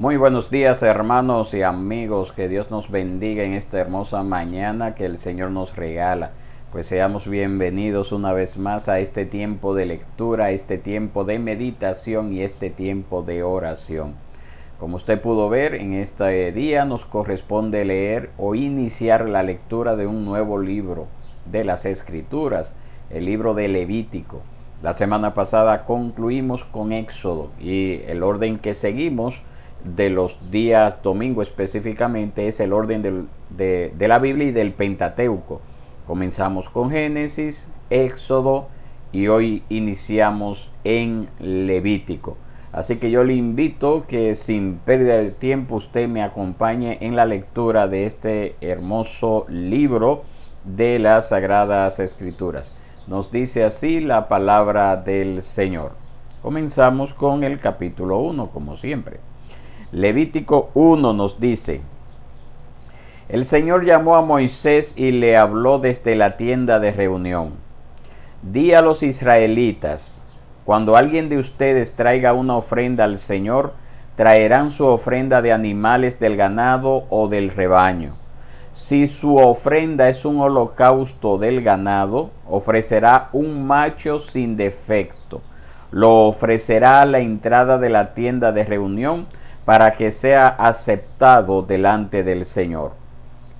Muy buenos días, hermanos y amigos, que Dios nos bendiga en esta hermosa mañana que el Señor nos regala. Pues seamos bienvenidos una vez más a este tiempo de lectura, a este tiempo de meditación y este tiempo de oración. Como usted pudo ver, en este día nos corresponde leer o iniciar la lectura de un nuevo libro de las Escrituras, el libro de Levítico. La semana pasada concluimos con Éxodo y el orden que seguimos de los días domingo específicamente es el orden de la Biblia y del Pentateuco. Comenzamos con Génesis, Éxodo y hoy iniciamos en Levítico. Así que yo le invito que sin pérdida de tiempo usted me acompañe en la lectura de este hermoso libro de las Sagradas Escrituras. Nos dice así la palabra del Señor. Comenzamos con el capítulo 1, como siempre. Levítico 1 nos dice: El Señor llamó a Moisés y le habló desde la tienda de reunión. Di a los israelitas: cuando alguien de ustedes traiga una ofrenda al Señor, traerán su ofrenda de animales del ganado o del rebaño. Si su ofrenda es un holocausto del ganado, ofrecerá un macho sin defecto. Lo ofrecerá a la entrada de la tienda de reunión para que sea aceptado delante del Señor.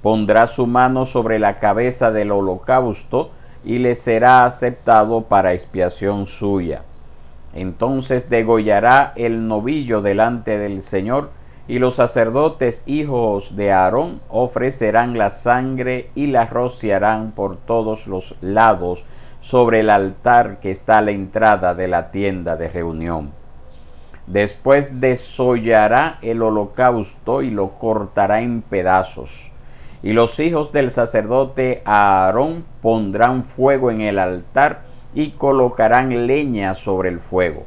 Pondrá su mano sobre la cabeza del holocausto y le será aceptado para expiación suya. Entonces degollará el novillo delante del Señor, y los sacerdotes hijos de Aarón ofrecerán la sangre y la rociarán por todos los lados sobre el altar que está a la entrada de la tienda de reunión. Después desollará el holocausto y lo cortará en pedazos. Y los hijos del sacerdote Aarón pondrán fuego en el altar y colocarán leña sobre el fuego.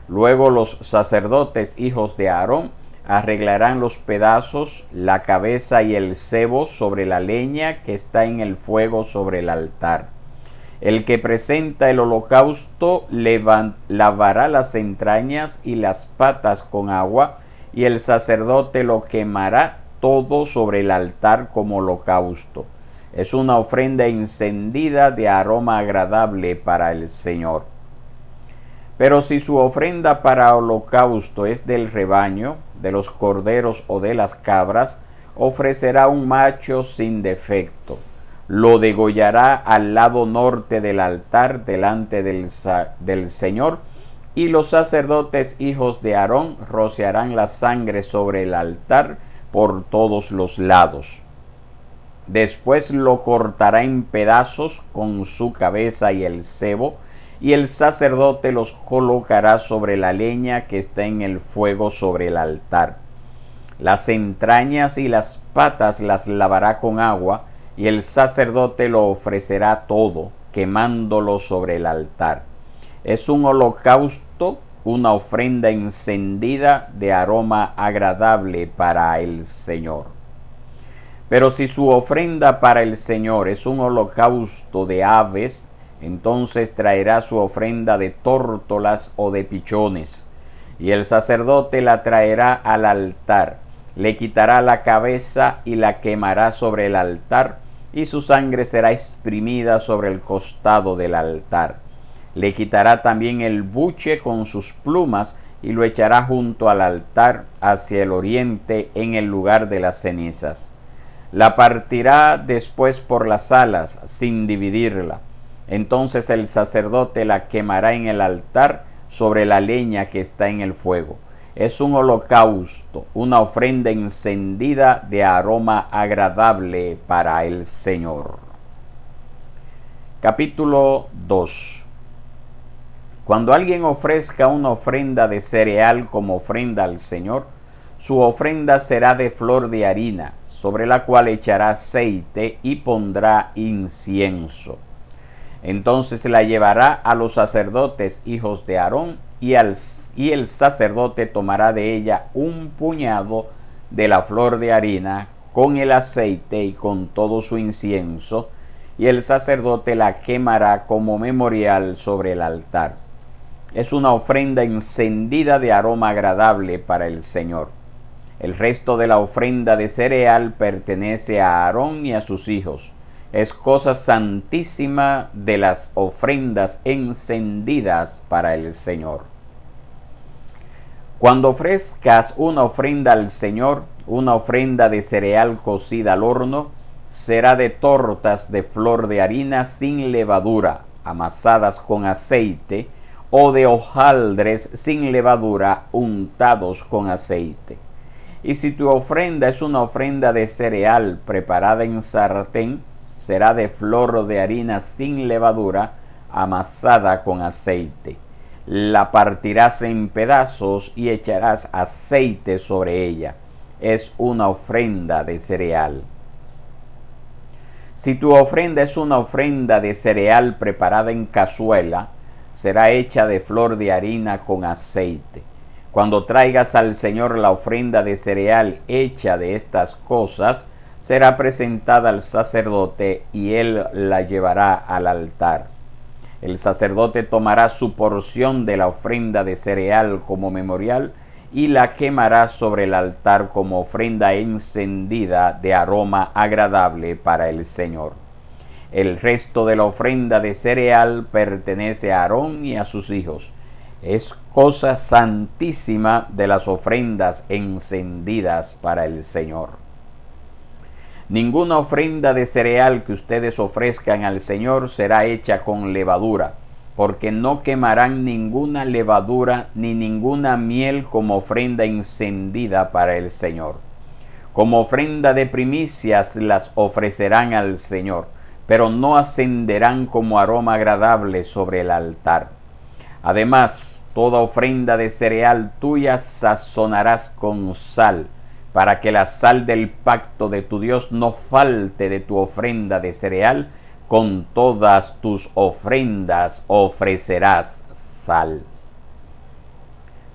Luego los sacerdotes hijos de Aarón arreglarán los pedazos, la cabeza y el sebo sobre la leña que está en el fuego sobre el altar. El que presenta el holocausto lavará las entrañas y las patas con agua, y el sacerdote lo quemará todo sobre el altar como holocausto. Es una ofrenda encendida de aroma agradable para el Señor. Pero si su ofrenda para holocausto es del rebaño, de los corderos o de las cabras, ofrecerá un macho sin defecto. Lo degollará al lado norte del altar delante del Señor, y los sacerdotes hijos de Aarón rociarán la sangre sobre el altar por todos los lados. Después lo cortará en pedazos con su cabeza y el sebo, y el sacerdote los colocará sobre la leña que está en el fuego sobre el altar. Las entrañas y las patas las lavará con agua, y el sacerdote lo ofrecerá todo, quemándolo sobre el altar. Es un holocausto, una ofrenda encendida de aroma agradable para el Señor. Pero si su ofrenda para el Señor es un holocausto de aves, entonces traerá su ofrenda de tórtolas o de pichones, y el sacerdote la traerá al altar, le quitará la cabeza y la quemará sobre el altar, y su sangre será exprimida sobre el costado del altar. Le quitará también el buche con sus plumas y lo echará junto al altar hacia el oriente en el lugar de las cenizas. La partirá después por las alas sin dividirla. Entonces el sacerdote la quemará en el altar sobre la leña que está en el fuego. Es un holocausto, una ofrenda encendida de aroma agradable para el Señor. Capítulo 2. Cuando alguien ofrezca una ofrenda de cereal como ofrenda al Señor, su ofrenda será de flor de harina, sobre la cual echará aceite y pondrá incienso. Entonces la llevará a los sacerdotes hijos de Aarón, y el sacerdote tomará de ella un puñado de la flor de harina con el aceite y con todo su incienso, y el sacerdote la quemará como memorial sobre el altar. Es una ofrenda encendida de aroma agradable para el Señor. El resto de la ofrenda de cereal pertenece a Aarón y a sus hijos. Es cosa santísima de las ofrendas encendidas para el Señor. Cuando ofrezcas una ofrenda al Señor, una ofrenda de cereal cocida al horno, será de tortas de flor de harina sin levadura, amasadas con aceite, o de hojaldres sin levadura, untados con aceite. Y si tu ofrenda es una ofrenda de cereal preparada en sartén, será de flor de harina sin levadura, amasada con aceite. La partirás en pedazos y echarás aceite sobre ella. Es una ofrenda de cereal. Si tu ofrenda es una ofrenda de cereal preparada en cazuela, será hecha de flor de harina con aceite. Cuando traigas al Señor la ofrenda de cereal hecha de estas cosas, será presentada al sacerdote y él la llevará al altar. El sacerdote tomará su porción de la ofrenda de cereal como memorial y la quemará sobre el altar como ofrenda encendida de aroma agradable para el Señor. El resto de la ofrenda de cereal pertenece a Aarón y a sus hijos. Es cosa santísima de las ofrendas encendidas para el Señor. Ninguna ofrenda de cereal que ustedes ofrezcan al Señor será hecha con levadura, porque no quemarán ninguna levadura ni ninguna miel como ofrenda encendida para el Señor. Como ofrenda de primicias las ofrecerán al Señor, pero no ascenderán como aroma agradable sobre el altar. Además, toda ofrenda de cereal tuya sazonarás con sal, para que la sal del pacto de tu Dios no falte de tu ofrenda de cereal. Con todas tus ofrendas ofrecerás sal.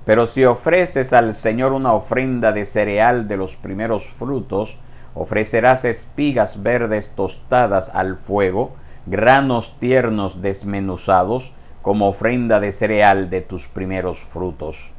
Pero si ofreces al Señor una ofrenda de cereal de los primeros frutos, ofrecerás espigas verdes tostadas al fuego, granos tiernos desmenuzados, como ofrenda de cereal de tus primeros frutos.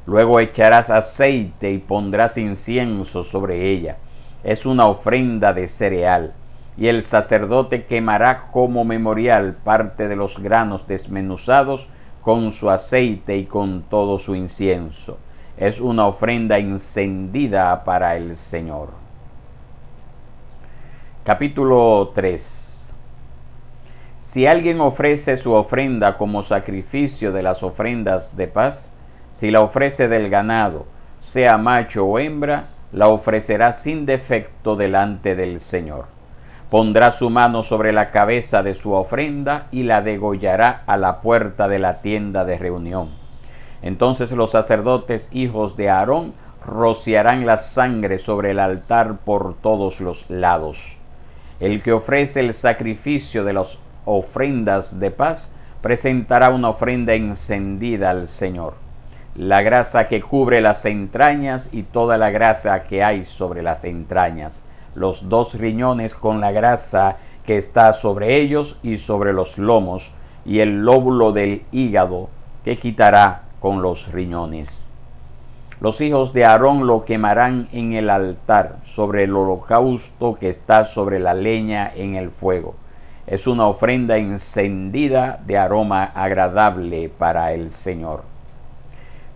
Luego echarás aceite y pondrás incienso sobre ella. Es una ofrenda de cereal. Y el sacerdote quemará como memorial parte de los granos desmenuzados con su aceite y con todo su incienso. Es una ofrenda encendida para el Señor. Capítulo 3. Si alguien ofrece su ofrenda como sacrificio de las ofrendas de paz, si la ofrece del ganado, sea macho o hembra, la ofrecerá sin defecto delante del Señor. Pondrá su mano sobre la cabeza de su ofrenda y la degollará a la puerta de la tienda de reunión. Entonces los sacerdotes, hijos de Aarón, rociarán la sangre sobre el altar por todos los lados. El que ofrece el sacrificio de las ofrendas de paz presentará una ofrenda encendida al Señor. La grasa que cubre las entrañas y toda la grasa que hay sobre las entrañas, los 2 riñones con la grasa que está sobre ellos y sobre los lomos, y el lóbulo del hígado que quitará con los riñones. Los hijos de Aarón lo quemarán en el altar sobre el holocausto que está sobre la leña en el fuego. Es una ofrenda encendida de aroma agradable para el Señor.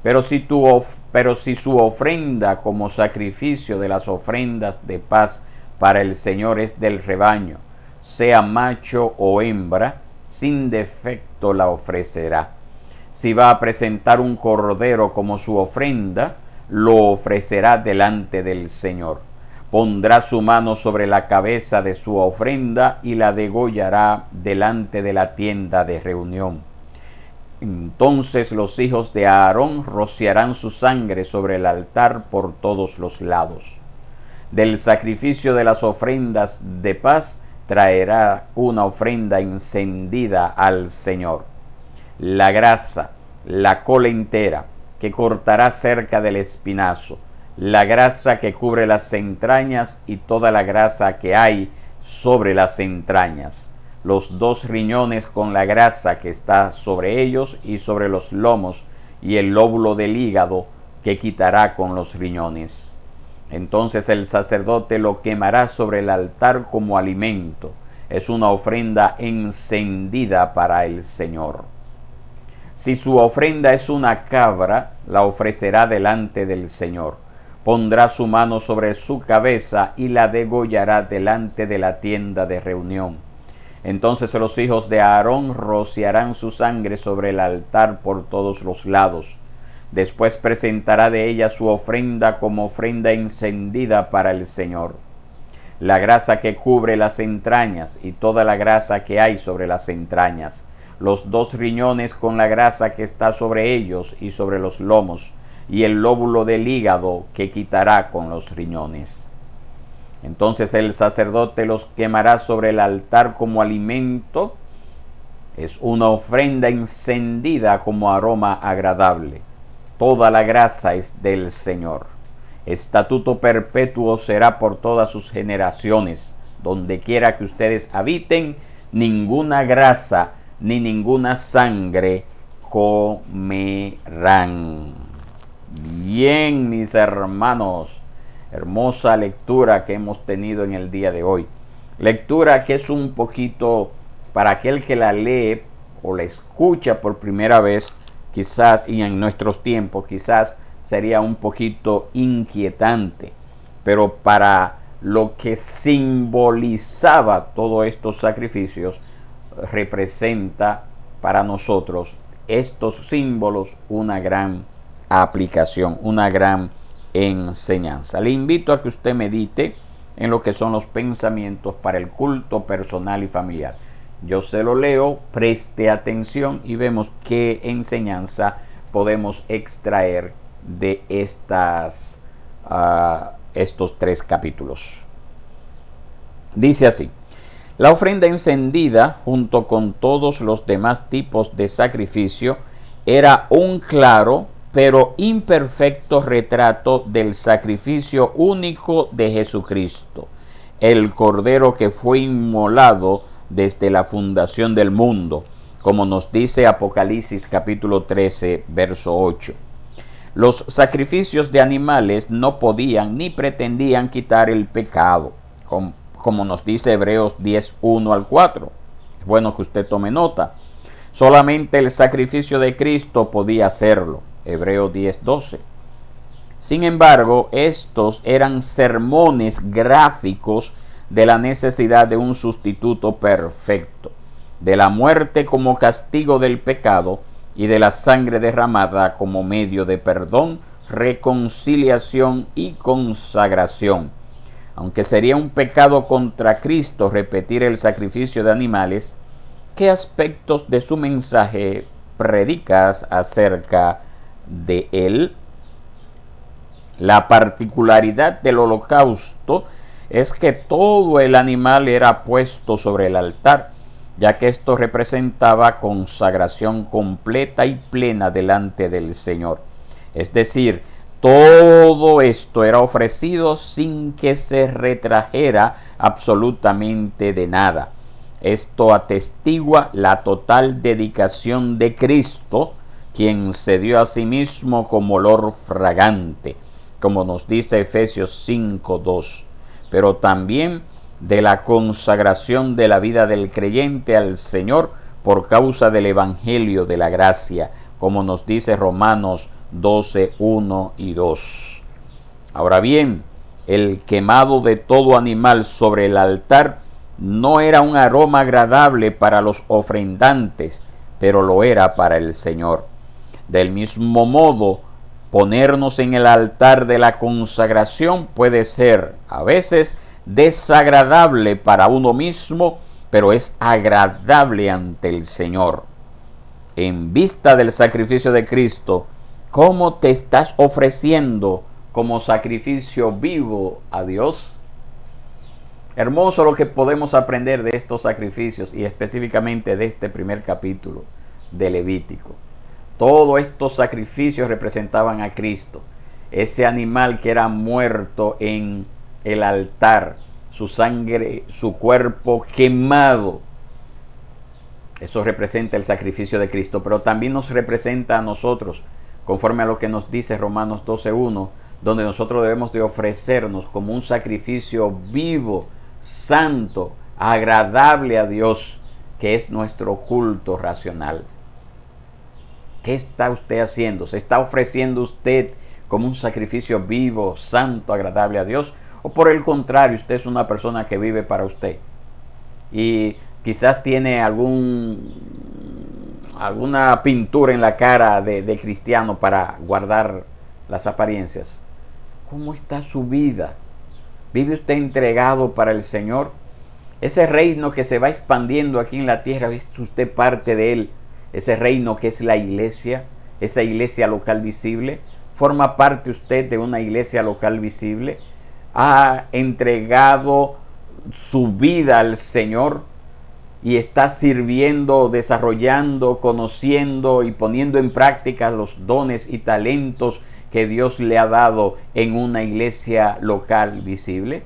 Pero si su ofrenda como sacrificio de las ofrendas de paz para el Señor es del rebaño, sea macho o hembra, sin defecto la ofrecerá. Si va a presentar un cordero como su ofrenda, lo ofrecerá delante del Señor. Pondrá su mano sobre la cabeza de su ofrenda y la degollará delante de la tienda de reunión. Entonces los hijos de Aarón rociarán su sangre sobre el altar por todos los lados. Del sacrificio de las ofrendas de paz traerá una ofrenda encendida al Señor. La grasa, la cola entera, que cortará cerca del espinazo, la grasa que cubre las entrañas y toda la grasa que hay sobre las entrañas, los 2 riñones con la grasa que está sobre ellos y sobre los lomos, y el lóbulo del hígado que quitará con los riñones. Entonces el sacerdote lo quemará sobre el altar como alimento. Es una ofrenda encendida para el Señor. Si su ofrenda es una cabra, la ofrecerá delante del Señor. Pondrá su mano sobre su cabeza y la degollará delante de la tienda de reunión. Entonces los hijos de Aarón rociarán su sangre sobre el altar por todos los lados. Después presentará de ella su ofrenda como ofrenda encendida para el Señor. La grasa que cubre las entrañas y toda la grasa que hay sobre las entrañas, los 2 riñones con la grasa que está sobre ellos y sobre los lomos, y el lóbulo del hígado que quitará con los riñones. Entonces el sacerdote los quemará sobre el altar como alimento. Es una ofrenda encendida como aroma agradable. Toda la grasa es del Señor. Estatuto perpetuo será por todas sus generaciones. Donde quiera que ustedes habiten, ninguna grasa ni ninguna sangre comerán. Bien, mis hermanos, hermosa lectura que hemos tenido en el día de hoy. Lectura que es un poquito, para aquel que la lee o la escucha por primera vez, quizás, y en nuestros tiempos, quizás sería un poquito inquietante. Pero para lo que simbolizaba todos estos sacrificios, representa para nosotros estos símbolos una gran aplicación, una gran enseñanza. Le invito a que usted medite en lo que son los pensamientos para el culto personal y familiar. Yo se lo leo, preste atención y vemos qué enseñanza podemos extraer de estos 3 capítulos. Dice así: la ofrenda encendida, junto con todos los demás tipos de sacrificio, era un claro pero imperfecto retrato del sacrificio único de Jesucristo, el Cordero que fue inmolado desde la fundación del mundo, como nos dice Apocalipsis capítulo 13, verso 8. Los sacrificios de animales no podían ni pretendían quitar el pecado, como nos dice Hebreos 10, 1 al 4. Es bueno que usted tome nota. Solamente el sacrificio de Cristo podía hacerlo. Hebreos 10, 12. Sin embargo, estos eran sermones gráficos de la necesidad de un sustituto perfecto, de la muerte como castigo del pecado y de la sangre derramada como medio de perdón, reconciliación y consagración. Aunque sería un pecado contra Cristo repetir el sacrificio de animales, ¿qué aspectos de su mensaje predicas acerca de él? La particularidad del holocausto es que todo el animal era puesto sobre el altar, ya que esto representaba consagración completa y plena delante del Señor. Es decir, todo esto era ofrecido sin que se retrajera absolutamente de nada. Esto atestigua la total dedicación de Cristo, quien se dio a sí mismo como olor fragante, como nos dice Efesios 5:2, pero también de la consagración de la vida del creyente al Señor por causa del Evangelio de la gracia, como nos dice Romanos 12:1 y 2. Ahora bien, el quemado de todo animal sobre el altar no era un aroma agradable para los ofrendantes, pero lo era para el Señor. Del mismo modo, ponernos en el altar de la consagración puede ser a veces desagradable para uno mismo, pero es agradable ante el Señor. En vista del sacrificio de Cristo, ¿cómo te estás ofreciendo como sacrificio vivo a Dios? Hermoso lo que podemos aprender de estos sacrificios y específicamente de este primer capítulo de Levítico. Todos estos sacrificios representaban a Cristo, ese animal que era muerto en el altar, su sangre, su cuerpo quemado. Eso representa el sacrificio de Cristo, pero también nos representa a nosotros, conforme a lo que nos dice Romanos 12:1, donde nosotros debemos de ofrecernos como un sacrificio vivo, santo, agradable a Dios, que es nuestro culto racional. ¿Qué está usted haciendo? ¿Se está ofreciendo usted como un sacrificio vivo, santo, agradable a Dios? ¿O por el contrario, usted es una persona que vive para usted? Y quizás tiene alguna pintura en la cara de cristiano para guardar las apariencias. ¿Cómo está su vida? ¿Vive usted entregado para el Señor? Ese reino que se va expandiendo aquí en la tierra, ¿es usted parte de él? Ese reino que es la iglesia, esa iglesia local visible. ¿Forma parte usted de una iglesia local visible? ¿Ha entregado su vida al Señor y está sirviendo, desarrollando, conociendo y poniendo en práctica los dones y talentos que Dios le ha dado en una iglesia local visible?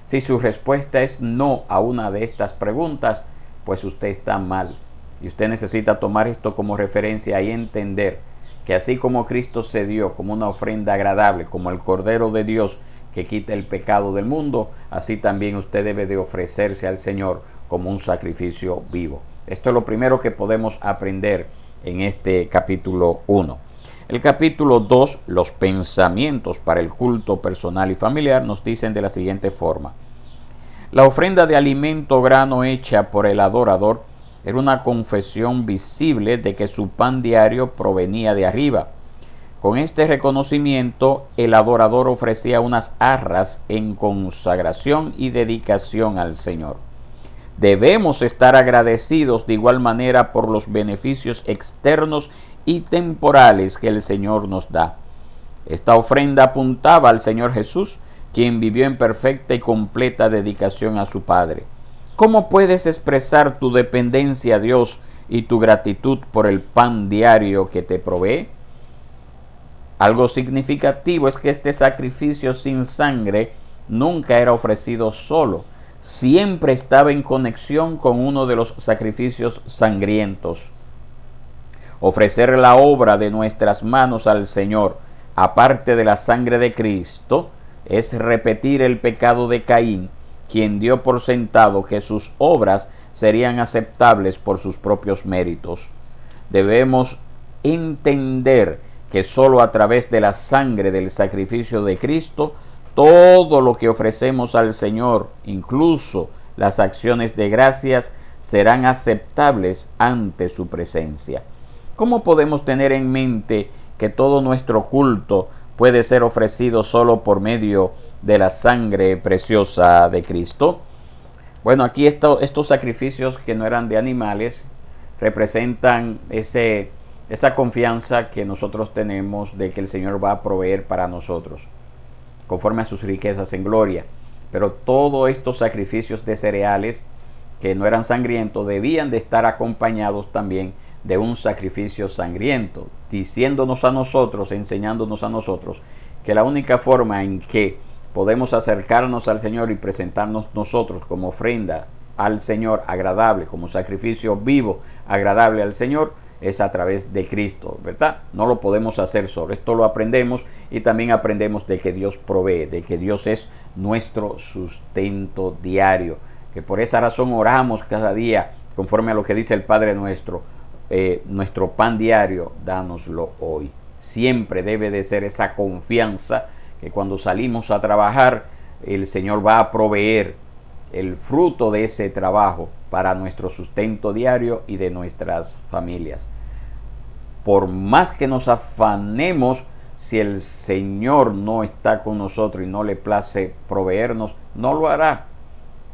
Si su respuesta es no a una de estas preguntas, pues usted está mal. Y usted necesita tomar esto como referencia y entender que así como Cristo se dio como una ofrenda agradable, como el Cordero de Dios que quita el pecado del mundo, así también usted debe de ofrecerse al Señor como un sacrificio vivo. Esto es lo primero que podemos aprender en este capítulo 1. El capítulo 2, los pensamientos para el culto personal y familiar, nos dicen de la siguiente forma. La ofrenda de alimento grano hecha por el adorador era una confesión visible de que su pan diario provenía de arriba. Con este reconocimiento, el adorador ofrecía unas arras en consagración y dedicación al Señor. Debemos estar agradecidos de igual manera por los beneficios externos y temporales que el Señor nos da. Esta ofrenda apuntaba al Señor Jesús, quien vivió en perfecta y completa dedicación a su Padre. ¿Cómo puedes expresar tu dependencia a Dios y tu gratitud por el pan diario que te provee? Algo significativo es que este sacrificio sin sangre nunca era ofrecido solo, siempre estaba en conexión con uno de los sacrificios sangrientos. Ofrecer la obra de nuestras manos al Señor, aparte de la sangre de Cristo, es repetir el pecado de Caín, quien dio por sentado que sus obras serían aceptables por sus propios méritos. Debemos entender que sólo a través de la sangre del sacrificio de Cristo, todo lo que ofrecemos al Señor, incluso las acciones de gracias, serán aceptables ante su presencia. ¿Cómo podemos tener en mente que todo nuestro culto puede ser ofrecido solo por medio de la sangre preciosa de Cristo? Bueno, aquí estos sacrificios que no eran de animales representan esa confianza que nosotros tenemos de que el Señor va a proveer para nosotros, conforme a sus riquezas en gloria. Pero todos estos sacrificios de cereales que no eran sangrientos debían de estar acompañados también de un sacrificio sangriento, diciéndonos a nosotros, enseñándonos a nosotros que la única forma en que podemos acercarnos al Señor y presentarnos nosotros como ofrenda al Señor agradable, como sacrificio vivo agradable al Señor, es a través de Cristo, ¿verdad? No lo podemos hacer solo. Esto lo aprendemos y también aprendemos de que Dios provee, de que Dios es nuestro sustento diario, que por esa razón oramos cada día conforme a lo que dice el Padre nuestro. Nuestro pan diario, dánoslo hoy. Siempre debe de ser esa confianza que cuando salimos a trabajar, el Señor va a proveer el fruto de ese trabajo para nuestro sustento diario y de nuestras familias. Por más que nos afanemos, si el Señor no está con nosotros y no le place proveernos, no lo hará.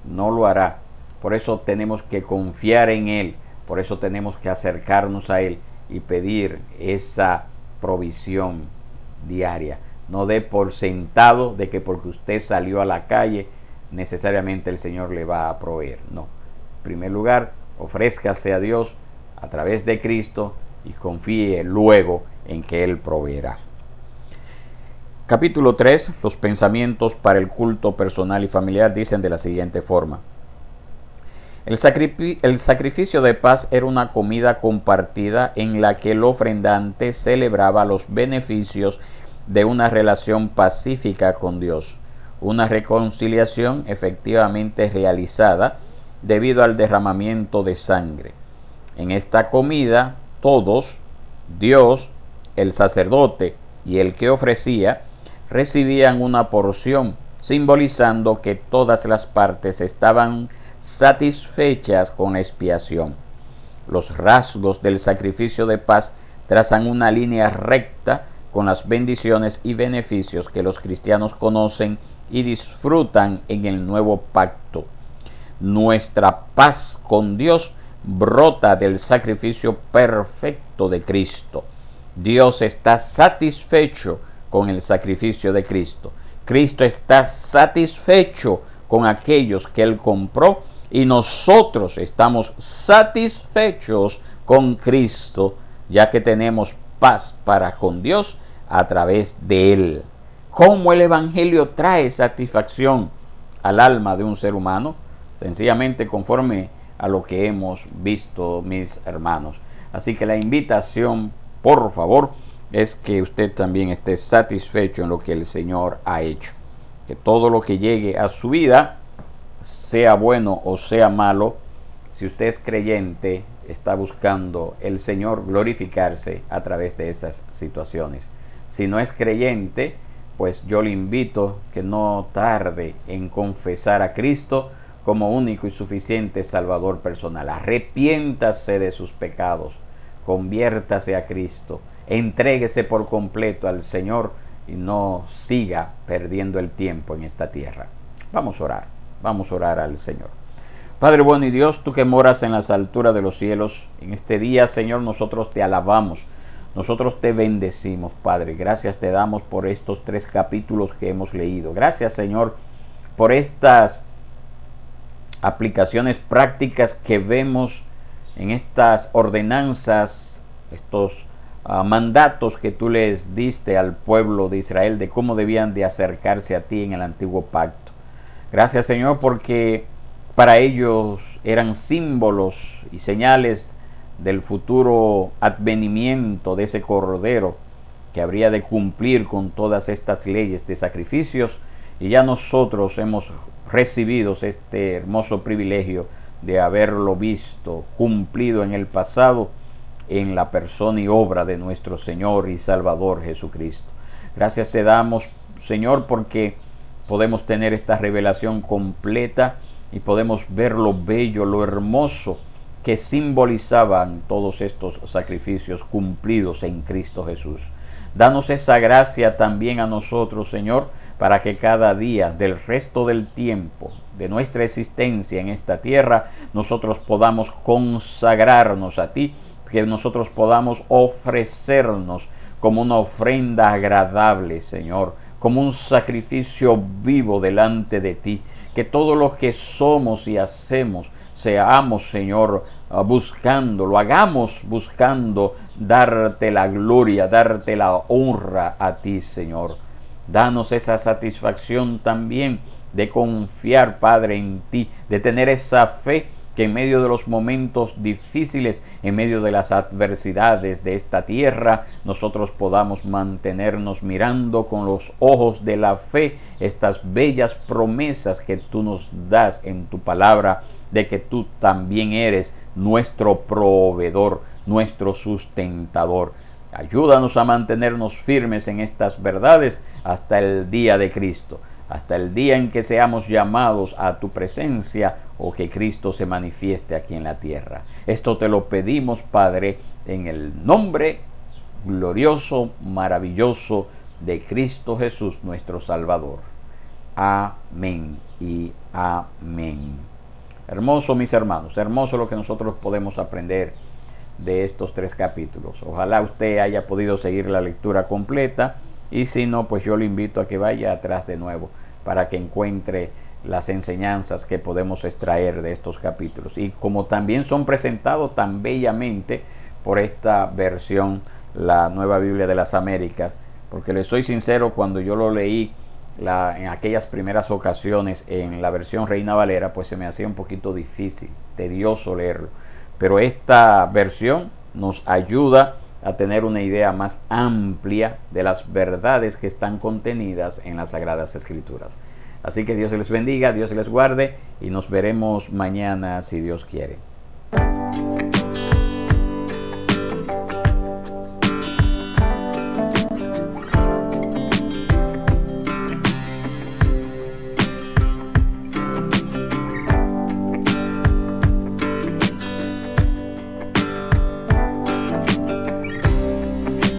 No lo hará. Por eso tenemos que confiar en Él. Por eso tenemos que acercarnos a Él y pedir esa provisión diaria. No dé por sentado de que porque usted salió a la calle, necesariamente el Señor le va a proveer. No. En primer lugar, ofrézcase a Dios a través de Cristo y confíe luego en que Él proveerá. Capítulo 3. Los pensamientos para el culto personal y familiar dicen de la siguiente forma. El sacrificio de paz era una comida compartida en la que el ofrendante celebraba los beneficios de una relación pacífica con Dios, una reconciliación efectivamente realizada debido al derramamiento de sangre. En esta comida todos, Dios, el sacerdote y el que ofrecía, recibían una porción, simbolizando que todas las partes estaban satisfechas con la expiación. Los rasgos del sacrificio de paz trazan una línea recta con las bendiciones y beneficios que los cristianos conocen y disfrutan en el nuevo pacto. Nuestra paz con Dios brota del sacrificio perfecto de Cristo. Dios está satisfecho con el sacrificio de Cristo. Cristo está satisfecho con aquellos que Él compró y nosotros estamos satisfechos con Cristo, ya que tenemos paz para con Dios a través de Él. ¿Cómo el Evangelio trae satisfacción al alma de un ser humano? Sencillamente conforme a lo que hemos visto, mis hermanos. Así que la invitación, por favor, es que usted también esté satisfecho en lo que el Señor ha hecho. Que todo lo que llegue a su vida, sea bueno o sea malo, si usted es creyente, está buscando el Señor glorificarse a través de esas situaciones. Si no es creyente, pues yo le invito que no tarde en confesar a Cristo como único y suficiente Salvador personal. Arrepiéntase de sus pecados, conviértase a Cristo, entréguese por completo al Señor y no siga perdiendo el tiempo en esta tierra. Vamos a orar al Señor. Padre bueno y Dios, tú que moras en las alturas de los cielos, en este día, Señor, nosotros te alabamos, nosotros te bendecimos, Padre. Gracias te damos por estos 3 capítulos que hemos leído. Gracias, Señor, por estas aplicaciones prácticas que vemos en estas ordenanzas, estos mandatos que tú les diste al pueblo de Israel de cómo debían de acercarse a ti en el antiguo pacto. Gracias, Señor, porque para ellos eran símbolos y señales del futuro advenimiento de ese Cordero que habría de cumplir con todas estas leyes de sacrificios, y ya nosotros hemos recibido este hermoso privilegio de haberlo visto cumplido en el pasado en la persona y obra de nuestro Señor y Salvador Jesucristo. Gracias te damos, Señor, porque podemos tener esta revelación completa y podemos ver lo bello, lo hermoso que simbolizaban todos estos sacrificios cumplidos en Cristo Jesús. Danos esa gracia también a nosotros, Señor, para que cada día del resto del tiempo de nuestra existencia en esta tierra, nosotros podamos consagrarnos a ti, que nosotros podamos ofrecernos como una ofrenda agradable, Señor, como un sacrificio vivo delante de ti, que todo lo que somos y hacemos seamos, Señor, lo hagamos buscando darte la gloria, darte la honra a ti, Señor. Danos esa satisfacción también de confiar, Padre, en ti, de tener esa fe que en medio de los momentos difíciles, en medio de las adversidades de esta tierra, nosotros podamos mantenernos mirando con los ojos de la fe estas bellas promesas que tú nos das en tu palabra, de que tú también eres nuestro proveedor, nuestro sustentador. Ayúdanos a mantenernos firmes en estas verdades hasta el día de Cristo, hasta el día en que seamos llamados a tu presencia o que Cristo se manifieste aquí en la tierra. Esto te lo pedimos, Padre, en el nombre glorioso, maravilloso de Cristo Jesús, nuestro Salvador. Amén y amén. Hermoso, mis hermanos, hermoso lo que nosotros podemos aprender de estos 3 capítulos. Ojalá usted haya podido seguir la lectura completa, y si no, pues yo le invito a que vaya atrás de nuevo para que encuentre las enseñanzas que podemos extraer de estos capítulos, y como también son presentados tan bellamente por esta versión, la Nueva Biblia de las Américas, porque les soy sincero, cuando yo lo leí en aquellas primeras ocasiones en la versión Reina Valera, pues se me hacía un poquito difícil, tedioso leerlo, pero esta versión nos ayuda a tener una idea más amplia de las verdades que están contenidas en las Sagradas Escrituras. Así que Dios les bendiga, Dios les guarde y nos veremos mañana si Dios quiere.